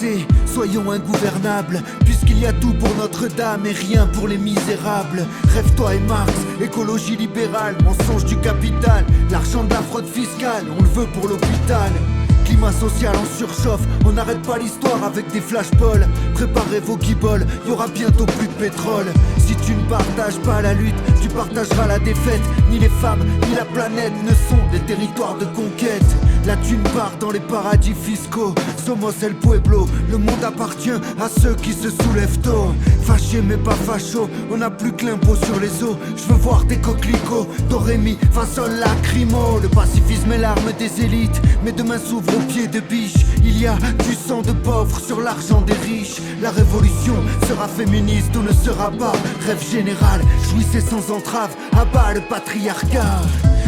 passé, soyons ingouvernables, puisqu'il y a tout pour Notre-Dame et rien pour les misérables. Rêve-toi et Marx, écologie libérale, mensonge du capital, l'argent de la fraude fiscale, on le veut pour l'hôpital. Climat social en surchauffe, on n'arrête pas l'histoire avec des flashballs. Préparez vos guibolles, y'aura bientôt plus de pétrole. Si tu ne partages pas la lutte, tu partageras la défaite. Ni les femmes, ni la planète ne sont des territoires de conquête. La thune part dans les paradis fiscaux. Somos el pueblo, le monde appartient à ceux qui se soulèvent tôt. Fâché mais pas facho, on n'a plus que l'impôt sur les os. Je veux voir des coquelicots, Dorémi, fa sol lacrymo. Le pacifisme est l'arme des élites, mais demain s'ouvre au pied de biche. Il y a du sang de pauvres sur l'argent des riches. La révolution sera féministe ou ne sera pas. Rêve général, jouissez sans entrave, abat le patriarcat.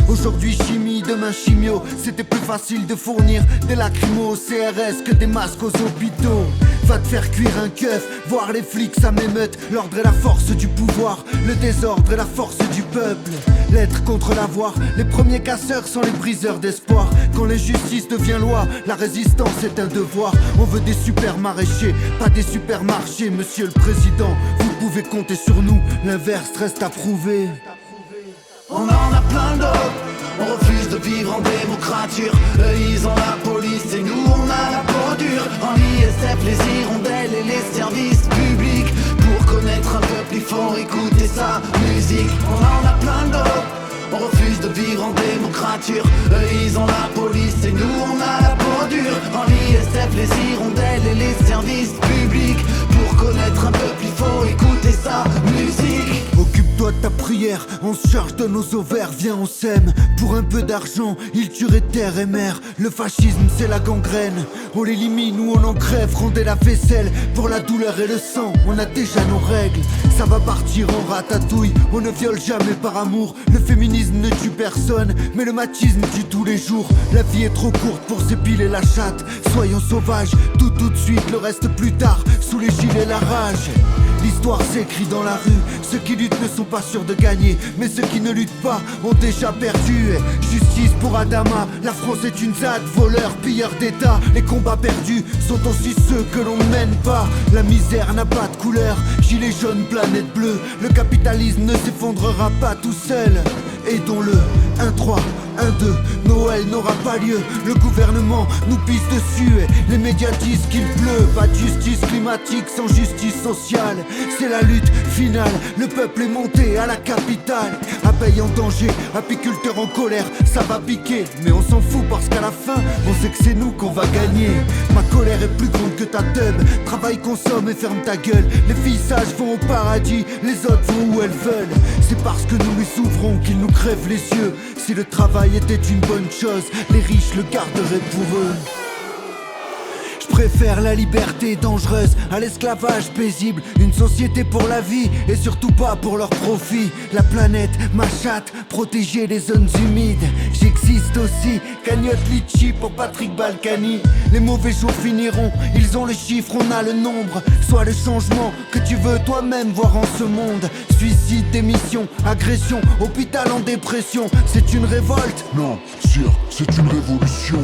Aujourd'hui chimie, demain chimio. C'était plus facile de fournir des lacrymos au CRS que des masques aux hôpitaux. Va te faire cuire un keuf, voir les flics ça m'émeute. L'ordre est la force du pouvoir, le désordre est la force du peuple. L'être contre l'avoir, les premiers casseurs sont les briseurs d'espoir. Quand l'injustice devient loi, la résistance est un devoir. On veut des super maraîchers, pas des supermarchés. Monsieur le Président, vous pouvez compter sur nous, l'inverse reste à prouver. On en a plein d'autres, on refuse de vivre en démocrature. Eux ils ont la police et nous on a la peau dure. En ISF les hirondelles et les services publics. Pour connaître un peuple il faut écouter sa musique. On en a plein d'autres, on refuse de vivre en démocrature. Eux ils ont la police et nous on a la peau dure. En ISF les hirondelles et les services publics. Pour connaître un peuple il faut écouter sa musique. Occupe-toi de ta prière, on se charge de nos ovaires, viens on sème. Pour un peu d'argent, ils tueraient terre et mer. Le fascisme c'est la gangrène, on l'élimine ou on en crève. Rondez la vaisselle, pour la douleur et le sang, on a déjà nos règles. Ça va partir en ratatouille, on ne viole jamais par amour. Le féminisme ne tue personne, mais le machisme tue tous les jours. La vie est trop courte pour s'épiler la chatte. Soyons sauvages, tout de suite, le reste plus tard. Sous les gilets la rage. L'histoire s'écrit dans la rue. Ceux qui luttent ne sont pas sûrs de gagner, mais ceux qui ne luttent pas ont déjà perdu. Justice pour Adama, la France est une ZAD. Voleurs, pilleurs d'État, les combats perdus sont aussi ceux que l'on ne mène pas. La misère n'a pas de couleur, gilet jaune, planète bleue. Le capitalisme ne s'effondrera pas tout seul. Aidons-le, 1-3, 1-2, Noël n'aura pas lieu. Le gouvernement nous pisse dessus et les médias disent qu'il pleut. Pas de justice climatique sans justice sociale. C'est la lutte finale, le peuple est monté à la capitale. Abeilles en danger, apiculteurs en colère, ça va piquer. Mais on s'en fout parce qu'à la fin, on sait que c'est nous qu'on va gagner. Ma colère est plus grande que ta teub. Travaille, consomme et ferme ta gueule. Les filles sages vont au paradis, les autres vont où elles veulent. C'est parce que nous les ouvrons qu'ils nous crèvent les yeux. Si le travail était une bonne chose, les riches le garderaient pour eux. Je préfère la liberté dangereuse à l'esclavage paisible. Une société pour la vie et surtout pas pour leur profit. La planète, ma chatte, protéger les zones humides. J'existe aussi, cagnotte litchi pour Patrick Balkany. Les mauvais jours finiront, ils ont le chiffre, on a le nombre. Sois le changement que tu veux toi-même voir en ce monde. Suicide, démission, agression, hôpital en dépression. C'est une révolte? Non, sire, c'est une révolution.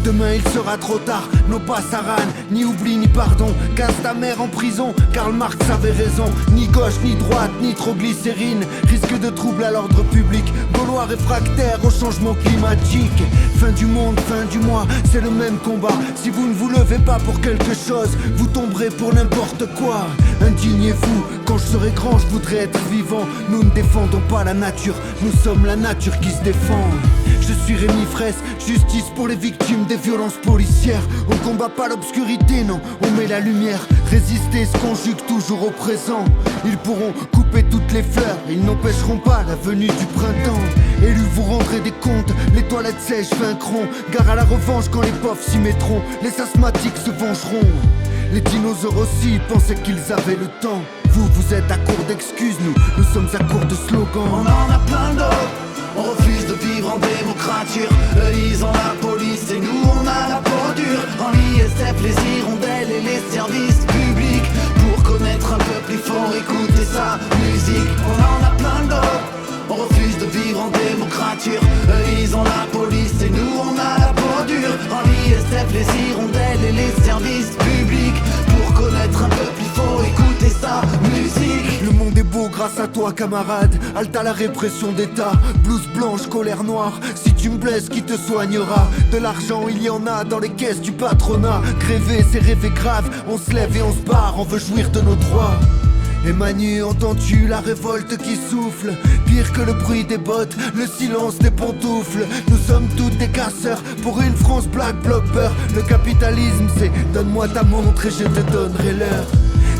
Demain il sera trop tard, non pas Saran, ni oubli ni pardon. Casse ta mère en prison, Karl Marx avait raison. Ni gauche, ni droite, ni trop glycérine. Risque de trouble à l'ordre public. Gaulois réfractaires au changement climatique. Fin du monde, fin du mois, c'est le même combat. Si vous ne vous levez pas pour quelque chose, vous tomberez pour n'importe quoi. Indignez-vous, quand je serai grand je voudrais être vivant. Nous ne défendons pas la nature, nous sommes la nature qui se défend. Je suis Rémi Fraisse, justice pour les victimes des violences policières. On combat pas l'obscurité, non, on met la lumière. Résister se conjugue toujours au présent. Ils pourront couper toutes les fleurs, ils n'empêcheront pas la venue du printemps. Élus, vous rendrez des comptes, les toilettes sèches vaincront. Gare à la revanche quand les pauvres s'y mettront. Les asthmatiques se vengeront. Les dinosaures aussi pensaient qu'ils avaient le temps. Vous êtes à court d'excuses, nous sommes à court de slogans. On en a plein d'autres, on refuse de vivre en démocrature. Eux ils ont la police et nous on a la peau dure. En ISF les hirondelles et les services publics. Pour connaître un peuple il faut écouter sa musique. On en a plein d'autres, on refuse de vivre en démocrature. Eux ils ont la police et nous on a la peau dure. En ISF les hirondelles et les services publics. à toi camarade, halte à la répression d'État. Blouse blanche, colère noire, si tu me blesses qui te soignera? De l'argent il y en a dans les caisses du patronat. Gréver c'est rêver grave, on se lève et on se barre, on veut jouir de nos droits. Et Manu, entends-tu la révolte qui souffle? Pire que le bruit des bottes, le silence des pantoufles. Nous sommes tous des casseurs pour une France black bloc beurre. Le capitalisme c'est donne-moi ta montre et je te donnerai l'heure.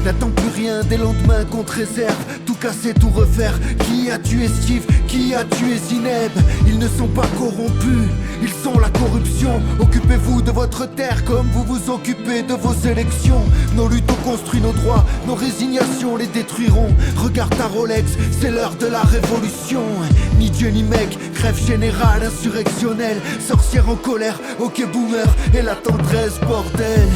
N'attends plus rien des lendemains qu'on te réserve. Tout casser, tout refaire. Qui a tué Steve? Qui a tué Zineb? Ils ne sont pas corrompus, ils sont la corruption. Occupez-vous de votre terre comme vous vous occupez de vos élections. Nos luttes ont construit nos droits, nos résignations les détruiront. Regarde ta Rolex, c'est l'heure de la révolution. Ni Dieu ni mec, grève générale insurrectionnelle. Sorcière en colère, ok boomer et la tendresse bordel.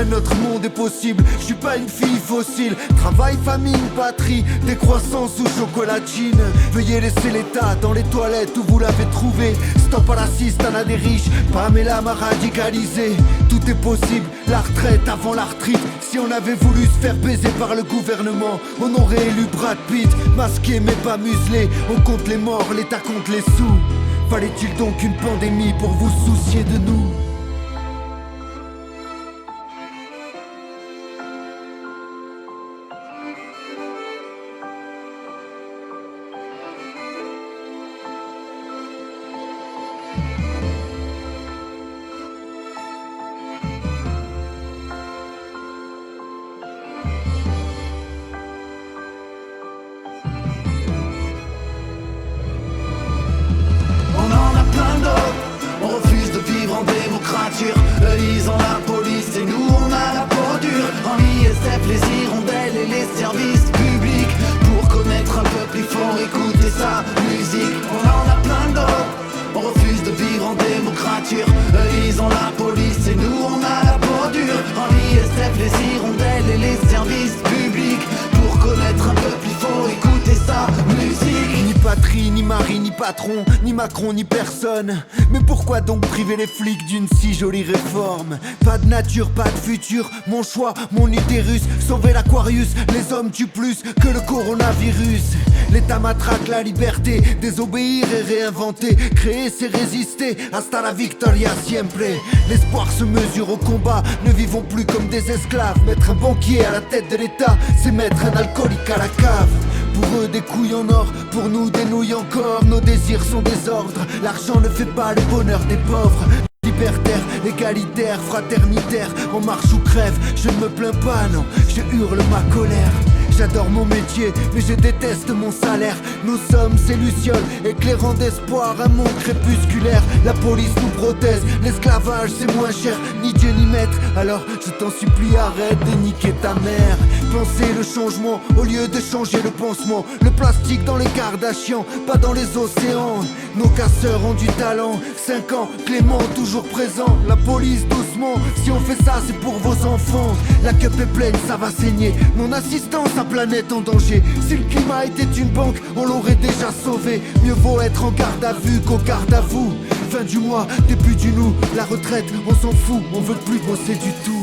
Notre monde est possible, je suis pas une fille fossile. Travail, famille, patrie, décroissance ou chocolatine. Veuillez laisser l'état dans les toilettes où vous l'avez trouvé. Stop à l'assistanat des riches, Pamela m'a radicalisé. Tout est possible, la retraite avant la retraite. Si on avait voulu se faire baiser par le gouvernement, on aurait élu Brad Pitt. Masqué mais pas muselé, on compte les morts, l'État compte les sous. Fallait-il donc une pandémie pour vous soucier de nous? Ils ont la police et nous on a la peau dure. En ISF les hirondelles et les services publics. Pour connaître un peuple il faut écouter sa musique. On en a plein d'autres, on refuse de vivre en démocrature. Ils ont la police et nous on a la peau dure. En ISF les hirondelles et les services publics. Pour connaître un peuple il faut écouter sa musique. Ni patrie, ni mari, ni patron, ni Macron, ni personne. Mais pourquoi donc priver les flics d'une si jolie réforme? Pas de nature, pas de futur, mon choix, mon utérus. Sauver l'Aquarius, les hommes tuent plus que le coronavirus. L'État matraque la liberté, désobéir et réinventer. Créer c'est résister, hasta la victoria siempre. L'espoir se mesure au combat, ne vivons plus comme des esclaves. Mettre un banquier à la tête de l'État, c'est mettre un alcoolique à la cave. Pour eux des couilles en or, pour nous des nouilles encore. Nos désirs sont désordres, l'argent ne fait pas le bonheur des pauvres. Libertaire, égalitaire, fraternitaire, on marche ou crève, je ne me plains pas, non, je hurle ma colère. J'adore mon métier, mais je déteste mon salaire. Nous sommes ces lucioles, éclairant d'espoir un monde crépusculaire. La police nous protège, l'esclavage c'est moins cher. Ni Dieu ni maître, alors je t'en supplie arrête de niquer ta mère. Pensez le changement au lieu de changer le pansement. Le plastique dans les Kardashians, pas dans les océans. Nos casseurs ont du talent, 5 ans, Clément toujours présent. La police doucement, si on fait ça c'est pour vos enfants. La cup est pleine, ça va saigner. Mon assistance à planète en danger. Si le climat était une banque, on l'aurait déjà sauvé. Mieux vaut être en garde à vue qu'au garde à vous. Fin du mois, début du nous, la retraite, on s'en fout, on veut plus bosser du tout.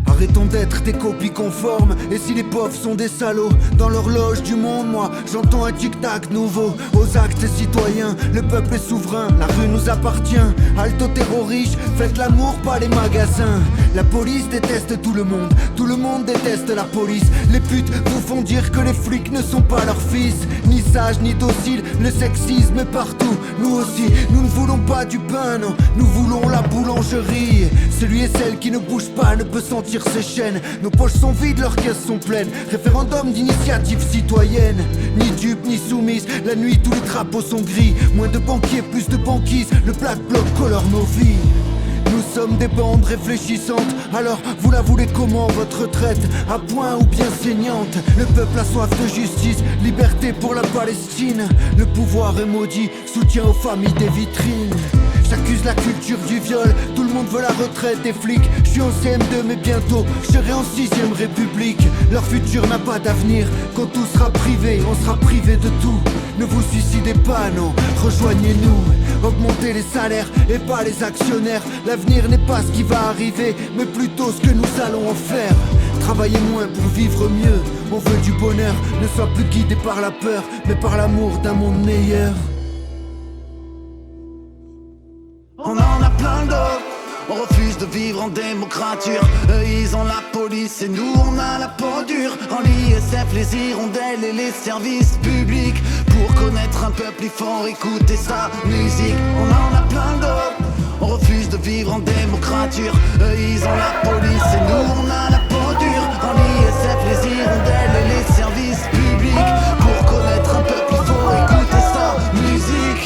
Arrêtons d'être des copies conformes. Et si les pauvres sont des salauds, dans l'horloge du monde, moi j'entends un tic-tac nouveau. Aux actes citoyens, le peuple est souverain. La rue nous appartient, alto terroristes. Faites l'amour, pas les magasins. La police déteste tout le monde déteste la police. Les putes vous font dire que les flics ne sont pas leurs fils. Ni sages, ni dociles, le sexisme est partout. Nous aussi, nous ne voulons pas du pain, non. Nous voulons la boulangerie. Celui et celle qui ne bouge pas ne peut sentir ses chaînes. Nos poches sont vides, leurs caisses sont pleines. Référendum d'initiative citoyenne. Ni dupe, ni soumise, la nuit tous les drapeaux sont gris. Moins de banquiers, plus de banquises. Le Black Bloc colore nos vies. Nous sommes des bandes réfléchissantes. Alors vous la voulez comment votre retraite? À point ou bien saignante? Le peuple a soif de justice, liberté pour la Palestine. Le pouvoir est maudit, soutien aux familles des vitrines. J'accuse la culture du viol, tout le monde veut la retraite des flics. Je suis en CM2 mais bientôt je serai en 6ème République. Leur futur n'a pas d'avenir, quand tout sera privé, on sera privé de tout. Ne vous suicidez pas, non, rejoignez-nous. Augmentez les salaires et pas les actionnaires. L'avenir n'est pas ce qui va arriver, mais plutôt ce que nous allons en faire. travailler moins pour vivre mieux. On veut du bonheur, ne sois plus guidé par la peur, mais par l'amour d'un monde meilleur. On en a plein d'autres. On refuse de vivre en démocrature. Eux ils ont la police et nous on a la peau dure. En l'ISF les hirondelles et les services publics. Pour connaître un peuple il faut écouter sa musique. On en a plein d'autres. On refuse de vivre en démocrature. Eux ils ont la police et nous on a la peau dure. En l'ISF les hirondelles et les services publics. Pour connaître un peuple il faut écouter sa musique.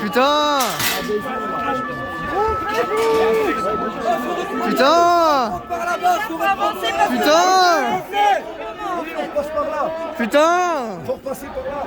Putain! Putain! Putain! Putain! Faut repasser par là.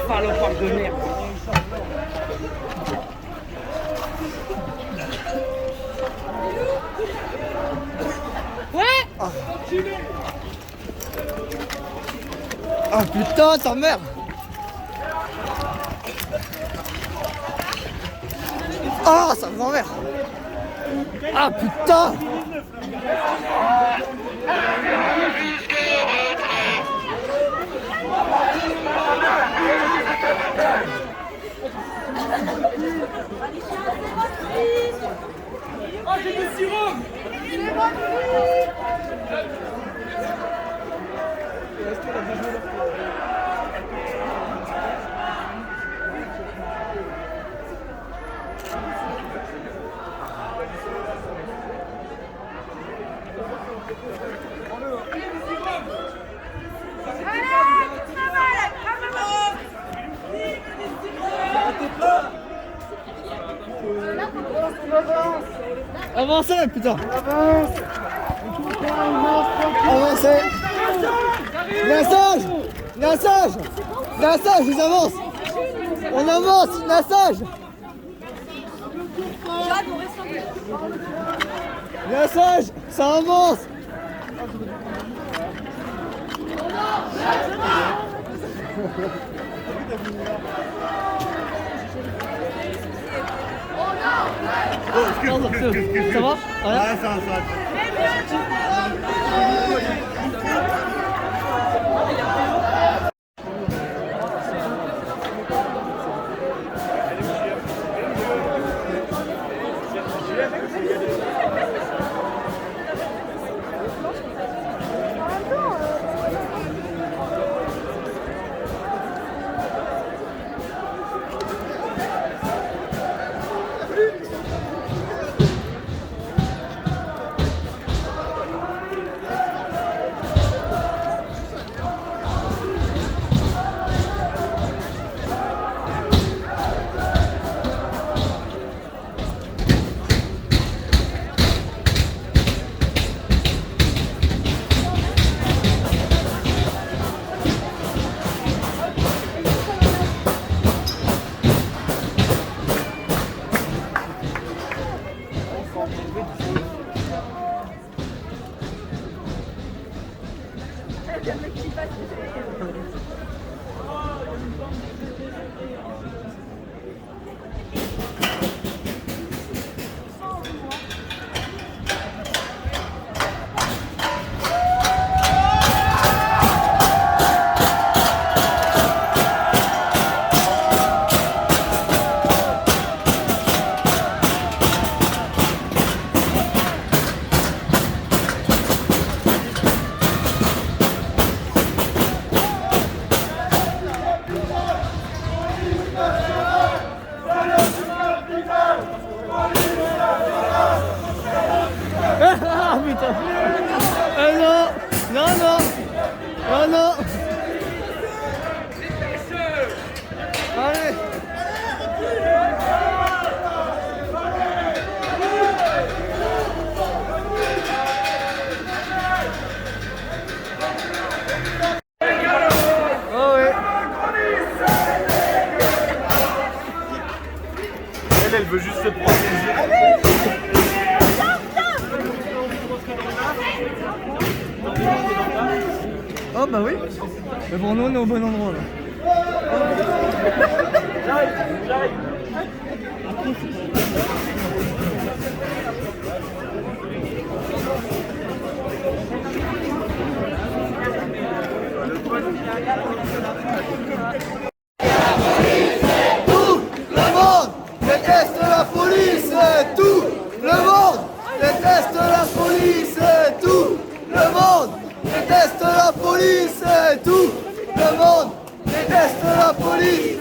Salopard de merde. Ouais. Ah putain, ta mère. Ah, ça me m'emmerde. Ah putain. Oh, j'ai du sirop! Avancez, putain. Avancez. Il y a un sage. Il y a un sage. Il y a un sage, ils avancent. On avance, il y a un sage. Il y a un sage, ça avance. Ça va? Ouais, ça va. pour nous, on est au bon endroit là. J'arrive. Tout le monde déteste la police, tout le monde déteste la police, tout le monde déteste la police, tout le monde déteste la police.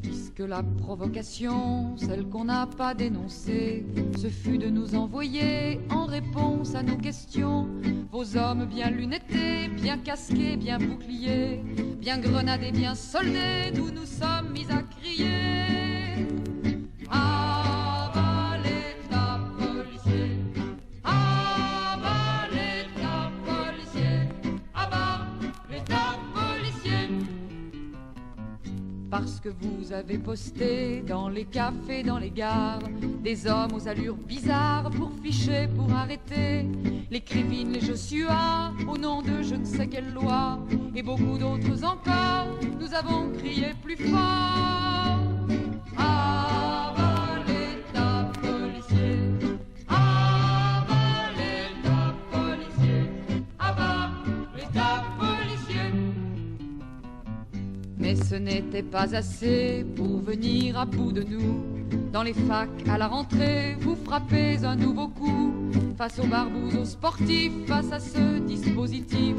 Puisque la provocation, celle qu'on n'a pas dénoncée, ce fut de nous envoyer en réponse à nos questions vos hommes bien lunettés, bien casqués, bien boucliers, bien grenadés, bien soldés, d'où nous sommes mis à crier. Ah, l'État policier, ah, l'État policier, ah, l'État policier. Parce que vous avez posté dans les cafés, dans les gares, des hommes aux allures bizarres pour ficher, pour arrêter les Krivine, les Joshua, au nom de je ne sais quelle loi, et beaucoup d'autres encore, nous avons crié plus fort. Ah, l'État policier, ah, l'État policier, ah, l'État policier. Mais ce n'était pas assez pour venir à bout de nous. Dans les facs, à la rentrée, vous frappez un nouveau coup. Face aux barbouzes, aux sportifs, face à ce dispositif,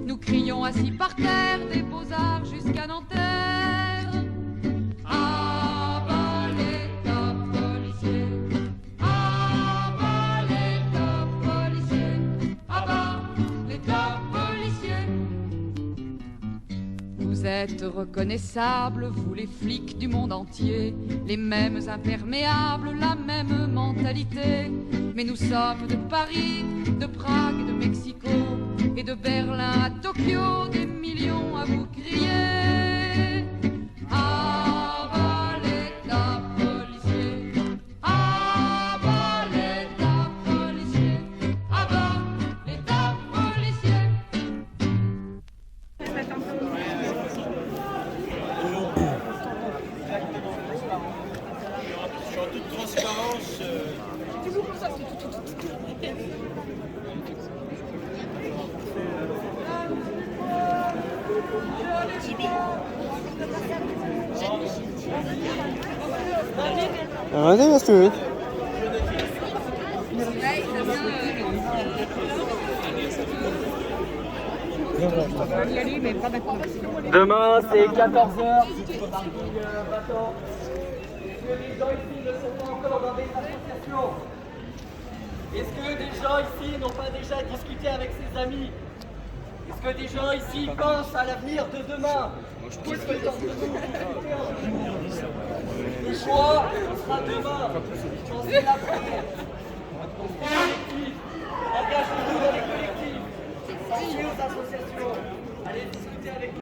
nous crions assis par terre, des beaux-arts jusqu'à Nanterre. Ah, l'État policier, ah, l'État policier, ah, l'État policier. Vous êtes reconnaissables, vous les flics du monde entier, les mêmes imperméables, la même mentalité. Mais nous sommes de Paris, de Prague, de Mexico et de Berlin à Tokyo, des millions à vous crier. Ah, l'État policier, ah, l'État policier, ah, l'État policier. En toute transparence, Vas-y, parce que Demain, c'est 14h. Est-ce que les gens ici ne sont pas encore dans des associations? Est-ce que des gens ici n'ont pas déjà discuté avec ses amis? Est-ce que des gens ici pensent à l'avenir de demain? Qu'est-ce que dans le choix, ce sera demain. Pensez l'après. Collectif. Engagez-vous dans les collectifs. Pensez aux associations. Allez discuter avec nous.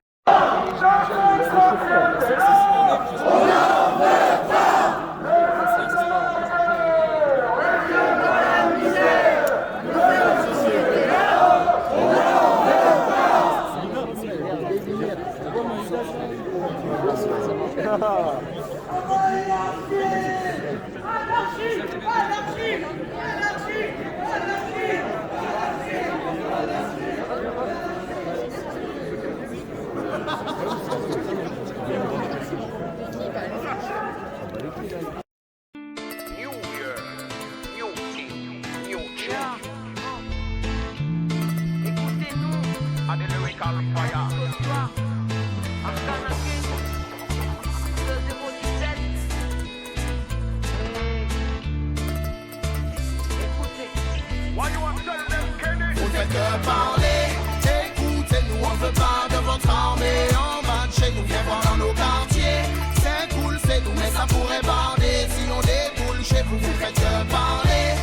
Ça pourrait bander, si on déboule chez vous, vous faites que parler.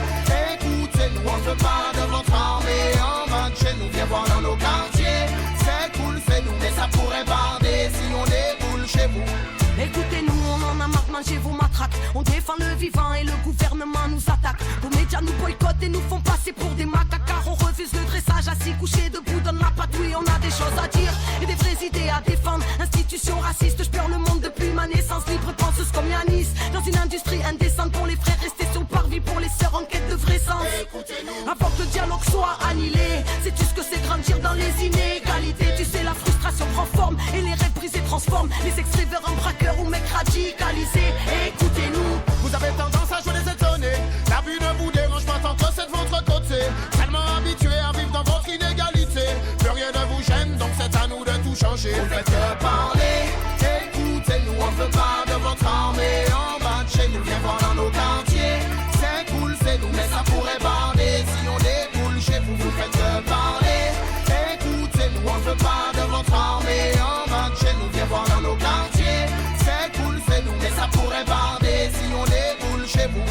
veut pas de votre armée en bas de chez nous. Viens voir dans nos quartiers, c'est cool, c'est nous, mais ça pourrait barder si on déboule chez vous. Écoutez-nous, on en a marre de manger vos matraques. On défend le vivant et le gouvernement nous attaque. Vos médias nous boycottent et nous font passer pour des macaques. Car on refuse le dressage, assis couché debout dans la patrouille. On a des choses à dire et des vraies idées à défendre. Institution raciste, je pleure le monde depuis ma naissance. Libre penseuse comme Yanis, dans une industrie indécente. Pour les frères restés sur le parvis, pour les sœurs en quête de vrai sens. Avant que le dialogue soit annihilé, sais-tu ce que c'est grandir dans les inégalités? Tu sais la frustration prend forme et les rêves brisés transforment les extraits vers un braqueur ou mec radicalisé. Écoutez-nous. Vous avez tendance à jouer les étonnés. La vue ne vous dérange pas tant que c'est de votre côté. Tellement habitué à vivre dans votre inégalité. Plus rien ne vous gêne, donc c'est à nous de tout changer. Vous faites que parler, écoutez-nous. On veut pas de votre armée en bas de chez nous. Viens voir dans nos quartiers, c'est cool, c'est nous, mais ça pourrait barder si on déboule chez vous. Vous faites que parler, écoutez-nous. On veut pas de votre armée en bas de chez nous. Viens voir dans nos quartiers, c'est cool, c'est nous, mais ça pourrait barder si on déboule chez vous.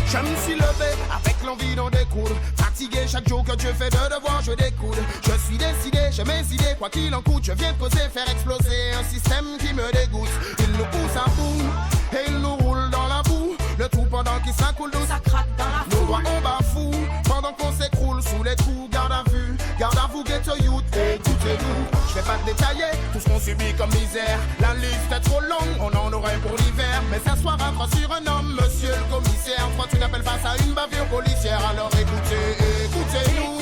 Je me suis levé avec l'envie d'en découdre. Fatigué chaque jour que Dieu fait de devoir, je découde. Je suis décidé, j'ai mes idées, quoi qu'il en coûte. Je viens poser, faire exploser un système qui me dégoûte. Il nous pousse à bout et il nous roule dans la boue. Le tout pendant qu'il s'accoule d'eau. Ça craque dans la Nos foule. doigts on bafoue pendant qu'on s'écroule sous les coups. Garde à vous, ghetto youth, écoutez-nous. Je vais pas te détailler tout ce qu'on subit comme misère. La liste est trop longue, on en aurait pour l'hiver. Mais s'asseoir à croix sur un homme, monsieur le commissaire. Toi tu n'appelles pas ça une bavure policière. Alors écoutez-nous.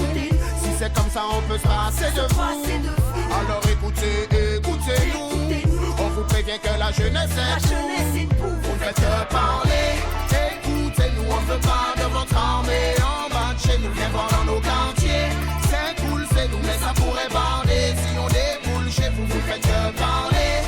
Si c'est comme ça on peut se passer de vous. Alors écoutez-nous. On vous prévient que la jeunesse est une boue. vous faites que parler, écoutez-nous. On veut pas de votre armée en bas de chez nous. Viens voir dans nos quartiers, c'est cool, c'est nous, mais ça pourrait barder si on déboule chez vous. Vous faites que parler,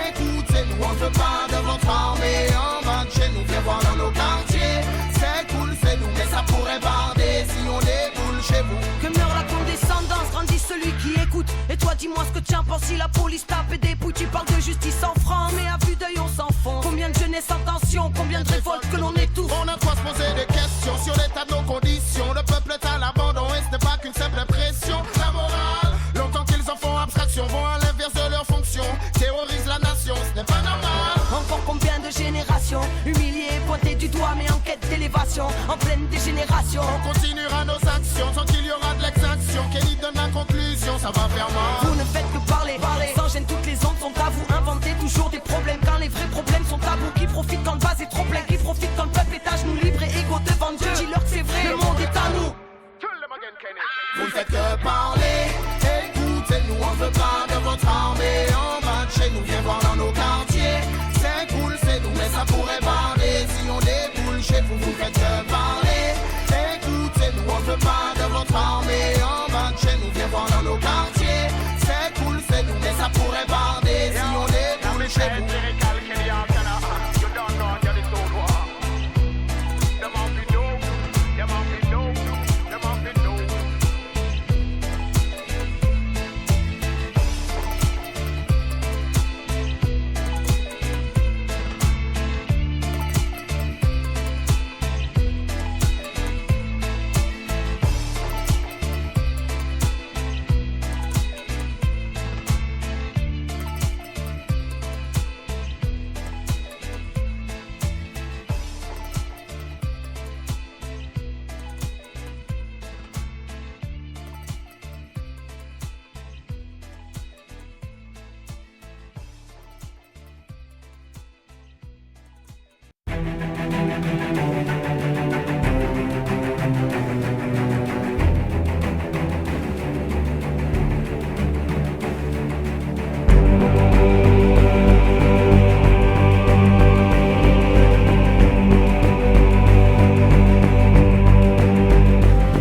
écoutez-nous. On veut pas de votre armée en bas de chez nous. Viens voir dans nos quartiers, c'est cool, c'est nous, mais ça pourrait barder si on déboule chez vous. Que meurt la condescendance, grandit celui qui écoute. Et toi dis-moi ce que tu en penses si la police tape et dépouille. Tu parles de justice en franc, mais à vue d'œil on s'en fout. Combien de jeunesse en tension, combien de révoltes que l'on étouffe. On a de quoi se poser des questions sur l'état de nos conditions. Le peuple est à l'abandon et ce n'est pas qu'une simple impression. La morale, longtemps qu'ils en font abstraction, vont à l'inverse de leur fonction. Terrorisent la nation, ce n'est pas normal. Encore combien de générations humiliées, pointées du doigt mais en quête d'élévation. En pleine dégénération. On continuera nos actions tant qu'il y aura de l'exaction. Kelly donne la conclusion, ça va faire mal. Vous ne faites que parler, sans gêne toutes les ondes sont à vous. Inventez toujours des problèmes quand les vrais problèmes sont tabous. Qui profite quand le vase est trop plein, qui profite quand le peuple est à genoux libre et égaux devant Dieu. Dis-leur que c'est vrai, le monde est à nous. Vous ne faites que parler, écoutez-nous. On veut pas de votre armée en bas de chez nous. Viens voir dans nos quartiers, c'est cool, c'est nous, mais ça pourrait barder si on déboule chez vous. Vous faites que parler, écoutez-nous. On veut pas de votre armée en bas de chez nous. Viens voir dans nos quartiers, c'est cool, c'est nous, mais ça pourrait barder si on déboule chez vous.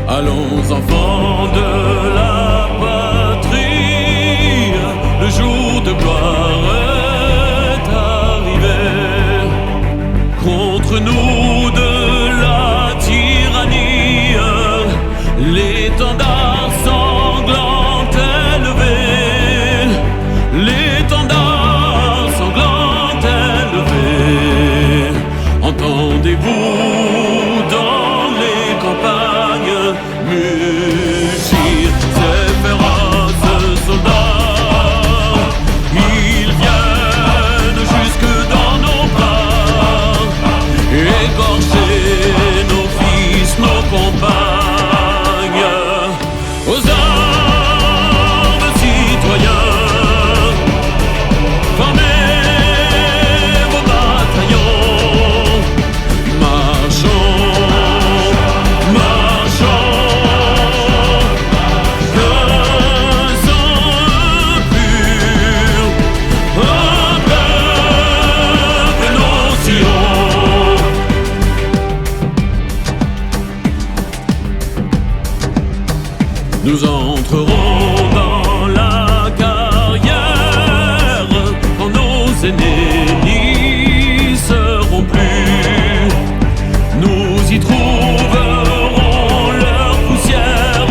Allons enfants de la patrie, le jour de gloire est arrivé. Contre nous de la tyrannie, l'étendard sanglant est levé. L'étendard sanglant est levé. Entendez-vous dans les campagnes nous entrerons dans la carrière quand nos aînés n'y seront plus. Nous y trouverons leur poussière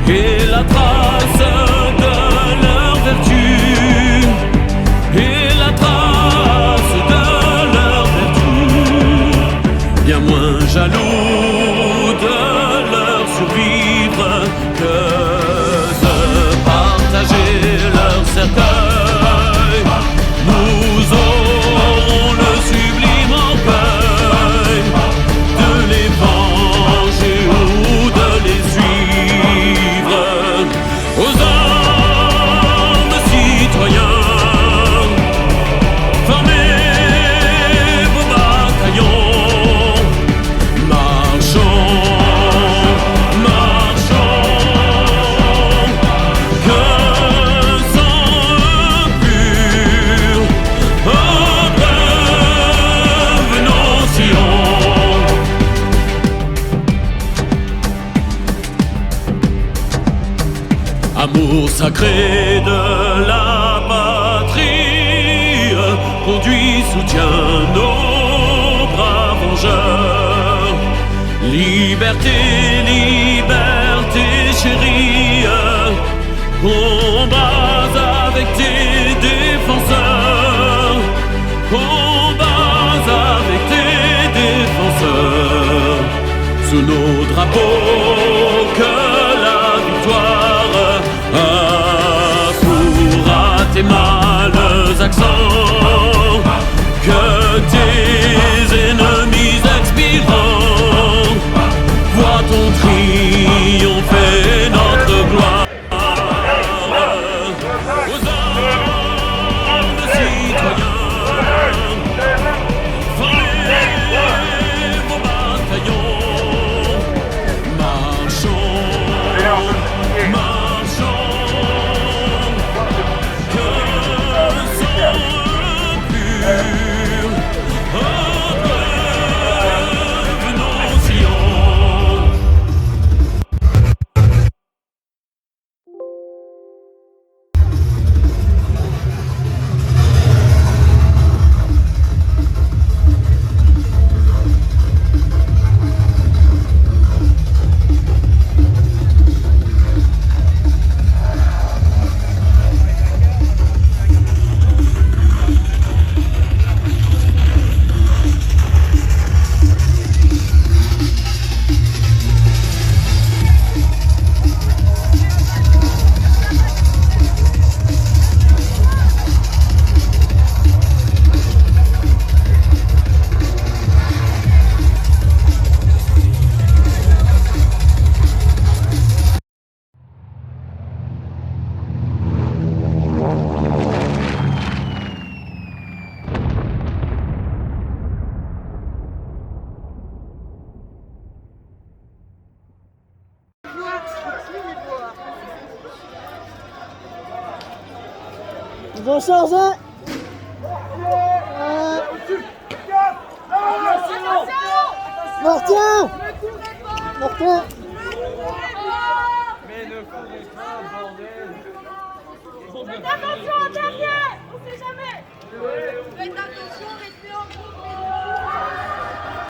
et la trace de leur vertu. Et la trace de leur vertu. Bien moins jaloux de leur survivre que de partager leur cercueil. Nous aurons le sublime orgueil de les venger ou de les suivre. Aux hommes citoyens, formez vos bataillons, marchons, marchons, que sang pur, abreuve nos sillons. Amour sacré de la patrie, conduit, soutient nos braves vengeurs. Liberté, liberté chérie, combats avec tes défenseurs, combats avec tes défenseurs, sous nos drapeaux que la victoire accourra tes mâles accents, que tes ennemis expirants voient ton triompher notre gloire. Aux hommes citoyens, formez vos bataillons, marchons, marchons, que sang pur abreuve nos sillons. Ils vont changer. Martin, Martin. Faites attention en derrière, on sait jamais. Faites attention, restez en groupe.